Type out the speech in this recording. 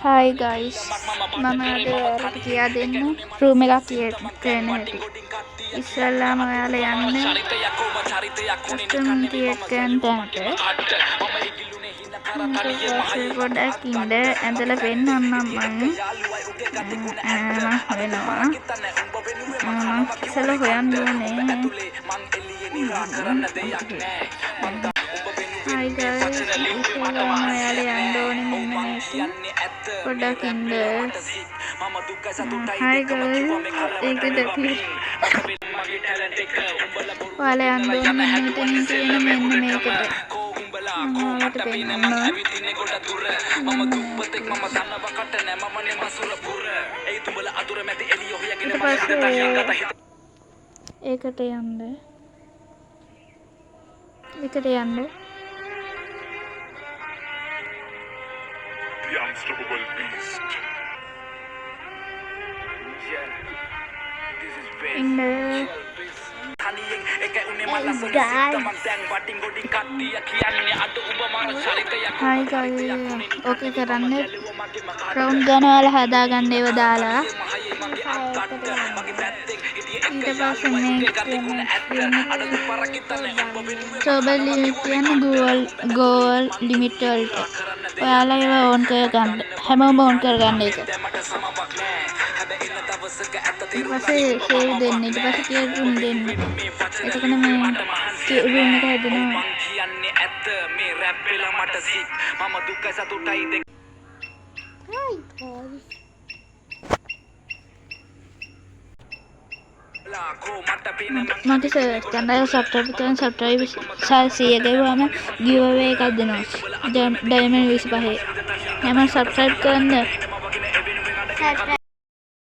Hi guys, මම අද ඔයාලට කියා දෙන්න රූම් එකක් ක්‍රියේට් කරන හැටි. ඉස්සෙල්ලාම ඔයාලා යන්න කස්ටම් ක්‍රියේට් කරන තැනට. පොඩ්ඩක් ඉන්න ඇඳලා පෙන්නන්නම් මම වෙනවා. ඉස්සෙල්ලා හොයන්න ඕනේ. Hi guys, ඉස්සෙල්ලාම ඔයාලා යන්න ඕනේ මෙන්න මේක. පොඩ්ඩක් ඉන්න. Hi guys, ඒකද ඔයාලා යන්න ඕනේ මෙන්න මෙතනින් තියෙන මෙන්න මේකට. මමට පෙන්නන්න. ඊට පස්සේ ඒකට යන්න. ඒකට යන්න. The unstoppable beast. ඉන්න. Hi guys, ඕකේ කරන්න. රවුන්ඩ් ගන්න ඔයාලා හදාගන්න ඒවා දාලා. ඊට පස්සේ මේ global limit කියන goal limit වලට ඔයාලා ඒවා ඕන් කරගන්න. හැමෝම ඕන් කරගන්න ඒක. ඊට පස්සේ save දෙන්න. ඊට පස්සේ create room දෙන්න. එතකොට මේ room එක හැදෙනවා. Hi guys. මට channel subscribe කරන්න subscribe 100 ගෙවුවම giveaway එකක් දෙනවා. diamond 25. හැම subscribe කරන්න.